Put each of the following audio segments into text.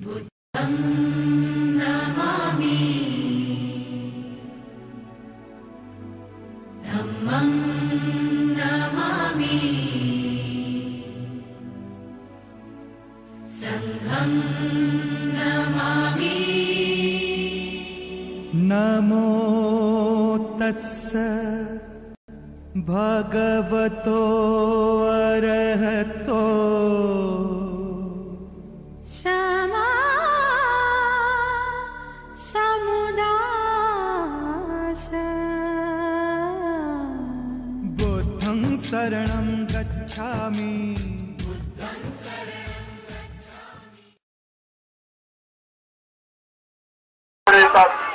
बुद्धं नमामि धम्मं नमामि संघं नमामि। नमो तस्स भगवतो अरहतो क्षमा समुदाय बुद्धं शरणं गच्छामि।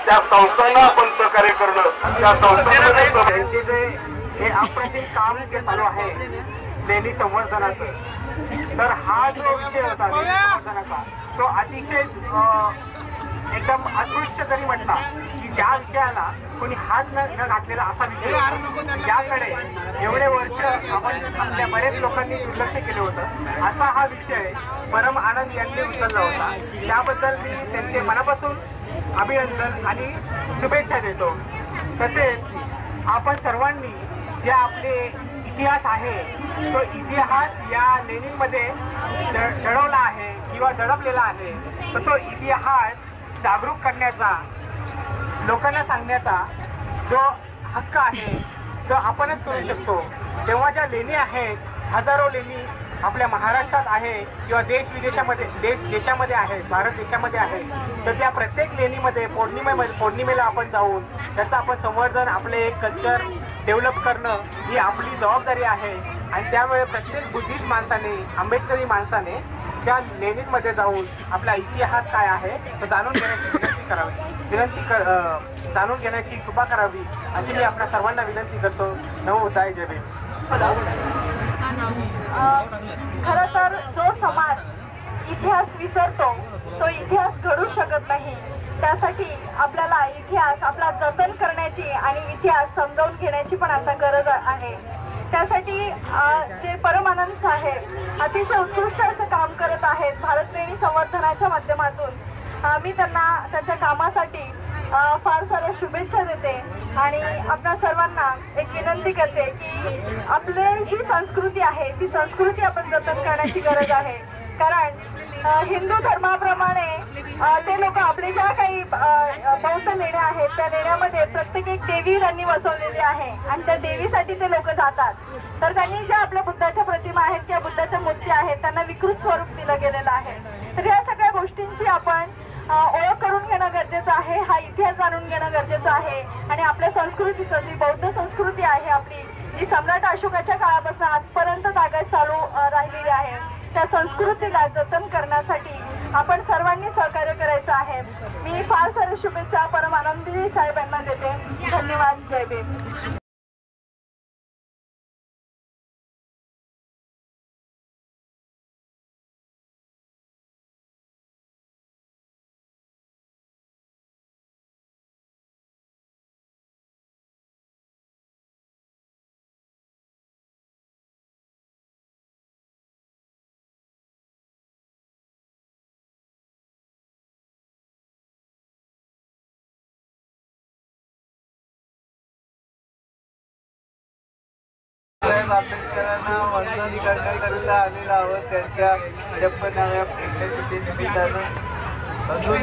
त्या संस्थांना आपण सहकार्य करणं, त्या संस्थांमध्ये त्यांचे जे हे अप्रतिम काम जे चालू आहे लेणी संवर्धनाचं, तर हा जो विषय होता लेणी संवर्धनाचा तो अतिशय एकदम अस्पृश्य जरी म्हटला की ज्या विषयाला कोणी हात न घातलेला असा विषय ज्याकडे एवढे वर्ष आपण आपल्या बरेच लोकांनी दुर्लक्ष केलं होतं, असा हा विषय परम आनंद यांनी उचलला होता। त्याबद्दल मी त्यांचे मनापासून अभिनंदन आणि शुभेच्छा देतो। तसेच आपण सर्वांनी जे आपले इतिहास आहे तो इतिहास या लेणींमध्ये दडवला आहे किंवा दडपलेला आहे, तर तो इतिहास जागरूक करण्याचा, लोकांना सांगण्याचा जो हक्क आहे तो आपणच करू शकतो। तेव्हा ज्या लेणी आहेत, हजारो लेणी आपल्या महाराष्ट्रात आहे किंवा देशामध्ये आहेत, भारत देशामध्ये आहे, तर त्या प्रत्येक लेणीमध्ये पौर्णिमेला आपण जाऊन त्याचं आपण संवर्धन, आपले एक कल्चर डेव्हलप करणं ही आपली जबाबदारी आहे। आणि त्यामुळे प्रत्येक बुद्धिस्ट माणसाने, आंबेडकरी माणसाने त्या लेणींमध्ये जाऊन आपला इतिहास काय आहे तो जाणून घेण्याची जाणून घेण्याची कृपा करावी अशी मी आपल्या सर्वांना विनंती करतो। नमो बुद्धाय, जय भीम। खरं तर जो समाज इतिहास विसरतो तो इतिहास घडू शकत नाही। त्यासाठी आपल्याला इतिहास आपला जतन करण्याची आणि इतिहास समजावून घेण्याची पण आता गरज आहे। त्यासाठी जे परमानंद साहेब अतिशय उत्कृष्ट असं काम करत आहेत भारत लेणी संवर्धनाच्या माध्यमातून, मी त्यांना त्यांच्या कामासाठी फार साऱ्या शुभेच्छा देते आणि आपल्या सर्वांना एक विनंती करते की आपली जी संस्कृती आहे ती संस्कृती आपण जतन करण्याची गरज आहे। कारण हिंदू धर्माप्रमाणे ते लोक आपले ज्या काही बौद्ध लेण्या आहेत त्या लेण्यामध्ये प्रत्येक एक देवी त्यांनी बसवलेली आहे आणि त्या देवीसाठी ते लोक जातात। तर त्यांनी ज्या आपल्या बुद्धाच्या प्रतिमा आहेत किंवा बुद्धाच्या मूर्ती आहेत त्यांना विकृत स्वरूप दिलं गेलेलं आहे। तर या सगळ्या गोष्टींची आपण ओळख करून घेणं गरजेचं आहे, हा इतिहास जाणून घेणं गरजेचं आहे आणि आपल्या संस्कृतीचं, जी बौद्ध संस्कृती आहे आपली, जी सम्राट अशोकाच्या काळापासून आजपर्यंत तागायत चालू राहिलेली आहे, त्या संस्कृतीला जतन करण्यासाठी आपण सर्वांनी सहकार्य करायचं आहे। मी फार साऱ्या शुभेच्छा परमानंदी साहेबांना देते। धन्यवाद, जय भीम। आंबेडकरांना वंदन करण्याकरिता आलेला आहोत। त्यांच्या 56व्या पुण्यतिथीनिमित्तानं अजून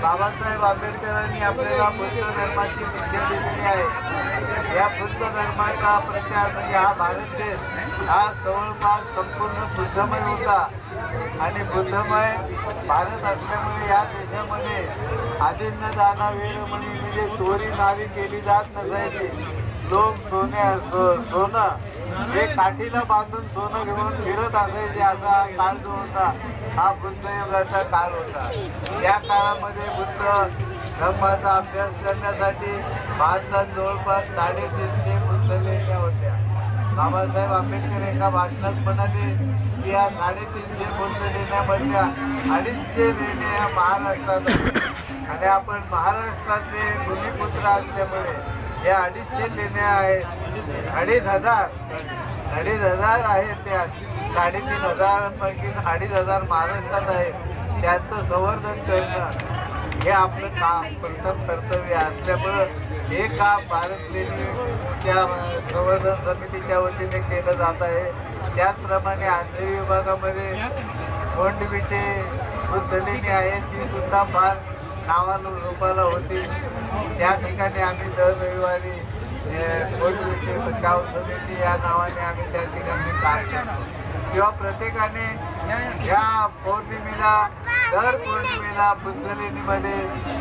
बाबासाहेब आंबेडकरांनी आपल्याला बुद्ध धर्माची शिक्षा दिलेली आहे। या बुद्ध धर्माचा प्रचार म्हणजे हा भारत देश हा जवळपास संपूर्ण बुद्धमय होता आणि बुद्धमय भारत असल्यामुळे या देशामध्ये आदिन्न दाना वेळमणी म्हणजे चोरी नारी केली जात नसायची। लोक सोनं हे काठीला बांधून सोनं घेऊन फिरत असायचे। असा काळ जो होता हा बुद्धयुगाचा काळ होता। या काळामध्ये बुद्ध धर्माचा अभ्यास करण्यासाठी भारतात जवळपास 350 बुद्ध लेण्या होत्या। बाबासाहेब आंबेडकर एका भाषणात म्हणाले की या 350 बुद्ध लेण्यामधल्या 250 लेण्या महाराष्ट्रात आणि आपण महाराष्ट्रातले भूमिपुत्र असल्यामुळे या 250 लेण्या आहेत 2500 2,500 आहेत. त्यात 3,500 पैकी 2,500 महाराष्ट्रात आहेत. त्यांचं संवर्धन करणं हे आपलं प्रथम कर्तव्य असल्यामुळं हे काम भारत लेणी त्या संवर्धन समितीच्या वतीने केलं जात आहे. त्याचप्रमाणे आंध्र विभागामध्ये कोंडविटे बुद्धलेणी आहे, ती सुद्धा फार नावारूपाला होती. त्या ठिकाणी आम्ही दर रविवारी कोंडविटे बचाव समिती या नावाने आम्ही त्या ठिकाणी काम करतो. किंवा प्रत्येकाने या पौर्णिमेला दर पौर्णिमेला बुद्धलेणीमध्ये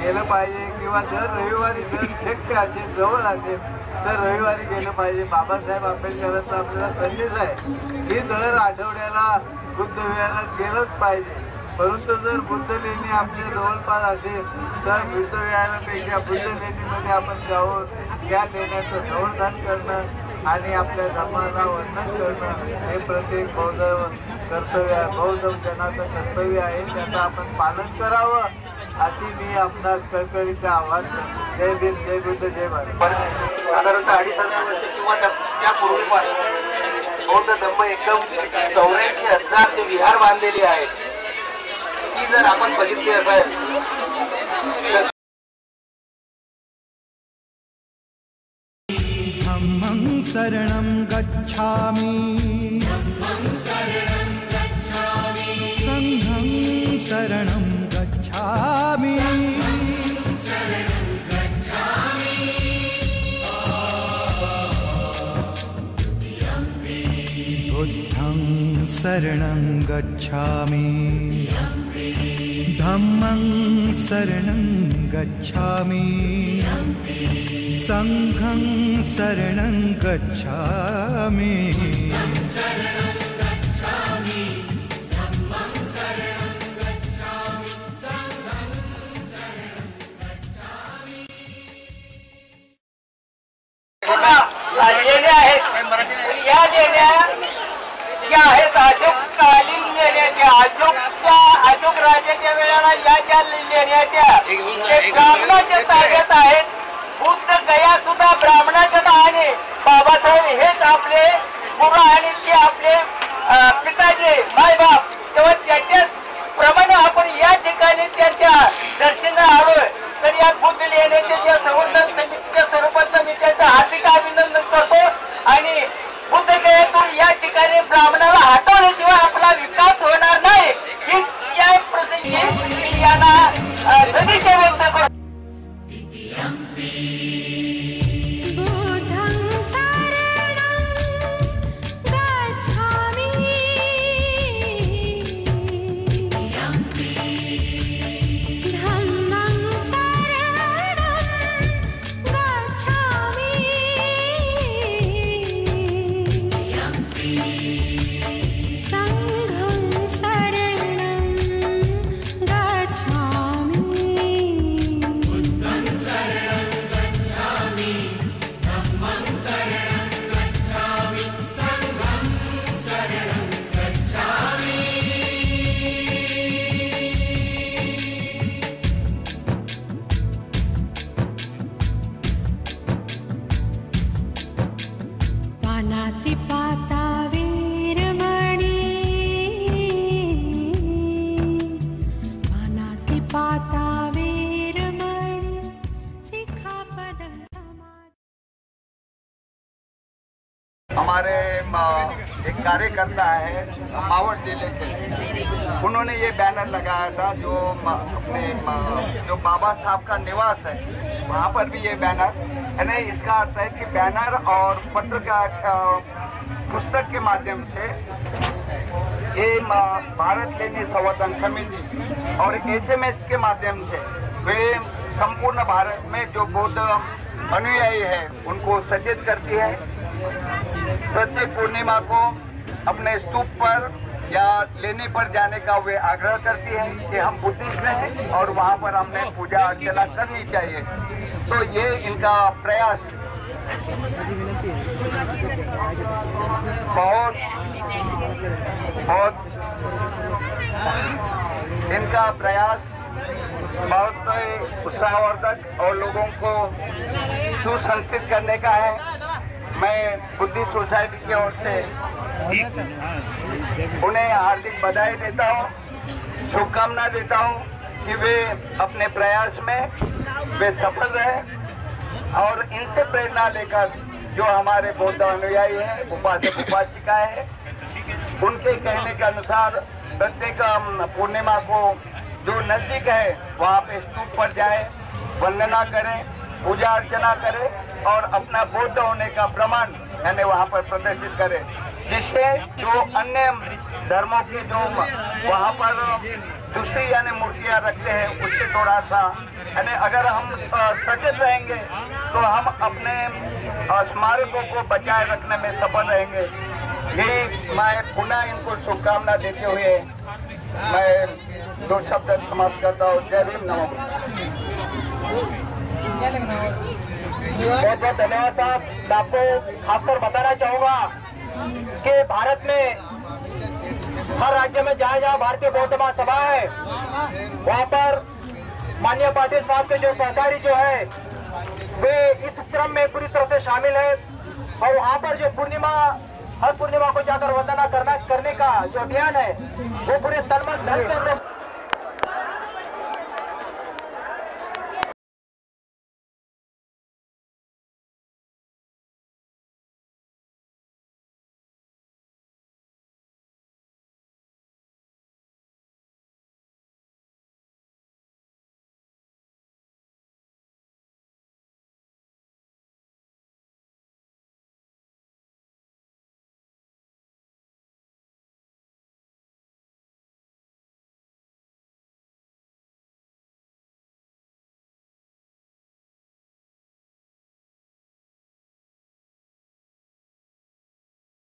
गेलं पाहिजे किंवा दर रविवारी जर शक्य असेल जवळ असेल तर रविवारी गेलं पाहिजे. बाबासाहेब आंबेडकरांचा आपल्याला संदेश आहे की दर आठवड्याला बुद्ध विहारात गेलंच पाहिजे. परंतु जर बुद्धलेणी आपल्या जवळपास असेल तर बुद्ध विहारापेक्षा बुद्धलेणीमध्ये आपण जाऊन त्या लेण्याचं संवर्धन करणं आणि आपल्या धर्माला वर्णन करणं हे प्रत्येक बौद्ध कर्तव्य बौद्ध जनाचं कर्तव्य आहे. त्याचं आपण पालन करावं अशी मी आपणास कळकळीचं आव्हान करतो. जय भीम, जय बुद्ध, जय भारत. साधारणतः 2,500 वर्ष किंवा त्यापूर्वीपासून बौद्ध धर्म एकदम 84,000 जे विहार बांधलेली आहेत ती जर आपण बघितली असेल धम्मं शरणं गच्छामि संघं शरणं गच्छामि बुद्धं शरणं गच्छामि धम्मं शरणं गच्छामि संघं शरणं गच्छामि. लेण्या आहेत. या लेण्या ज्या आहेत अशोककालीन लेण्या, अशोक राजाच्या वेळेला या ज्या लेण्या त्या ब्राह्मणाच्या ताब्यात आहेत. बुद्ध गया सुद्धा ब्राह्मणाच्या नावाने बाबासाहेब हेच आपले गुरु आणि ते आपले पिताचे मायबाप तेव्हा त्याच्याच प्रमाणे आपण या ठिकाणी त्यांच्या दर्शना आलोय. तर या बुद्ध लेण्याच्या ज्या संवर्धन समितीच्या स्वरूपाचं मी त्यांचं हार्दिक अभिनंदन करतो. आणि बुद्ध गयातून या ठिकाणी ब्राह्मणाला हटवल्याशिवाय आपला विकास होणार नाही हीच या प्रसंगी यांना सदिच्छा व्यक्त करतो. बुद्धं शरणं गच्छामि धम्मं शरणं गच्छामि संघं शरणं गच्छामि. पानाति पाता वीरमणि पानाति पाता वीरमणि सिक्खापदं समाधि. हमारे एक कार्यकर्ता है मावट जिले के, उन्होंने ये बैनर लगाया था जो अपने जो बाबा साहब का निवास है वहाँ पर भी ये बैनर यानी इसका अर्थ है कि बैनर और पत्र का पुस्तक के माध्यम से ये भारत लेणी संवर्धन समिति और SMS के माध्यम से वे संपूर्ण भारत में जो बौद्ध अनुयायी है उनको सचेत करती है. प्रत्येक पूर्णिमा को अपने स्तूप पर या लेने पर जाने का वे आग्रह करती है कि हम बुद्धिस्ट हैं और वहाँ पर हमने पूजा अर्चना करनी चाहिए. तो ये इनका प्रयास बहुत उत्साहवर्धक और लोगों को सुसंस्कृत करने का है. मैं बुद्धि सोसाइटी की ओर से उन्हें हार्दिक बधाई देता हूँ, शुभकामना देता हूँ कि वे अपने प्रयास में वे सफल रहे और इनसे प्रेरणा लेकर जो हमारे बौद्ध अनुयायी हैं, उपासक उपासिका है, उनके कहने के अनुसार प्रत्येक पूर्णिमा को जो नजदीक है वहाँ पे स्तूप पर जाए, वंदना करें, पूजा अर्चना करें और अपना बौद्ध होने का प्रमाण यानी वहाँ पर प्रदर्शित करें, जिससे जो अन्य धर्मों के जो वहाँ पर दूसरी यानी मूर्तियाँ रखते हैं उससे थोड़ा सा यानी अगर हम सचेत रहेंगे तो हम अपने स्मारकों को बचाए रखने में सफल रहेंगे। यही मैं पुनः इनको शुभकामना देते हुए मैं 2 शब्द समाप्त करता हूँ। जय भीम, नमो बुद्धाय। बहुत बहुत धन्यवाद साहब। मैं आपको खासकर बताना चाहूंगा कि भारत में हर राज्य में जहाँ जहाँ भारतीय बौद्ध महासभा है वहाँ पर माननीय पाटिल साहब के जो सहकारी जो है वे इस क्रम में पूरी तरह से शामिल है और वहाँ पर जो हर पूर्णिमा को जाकर वंदना करने का जो अभियान है वो पूरे तन मन धन से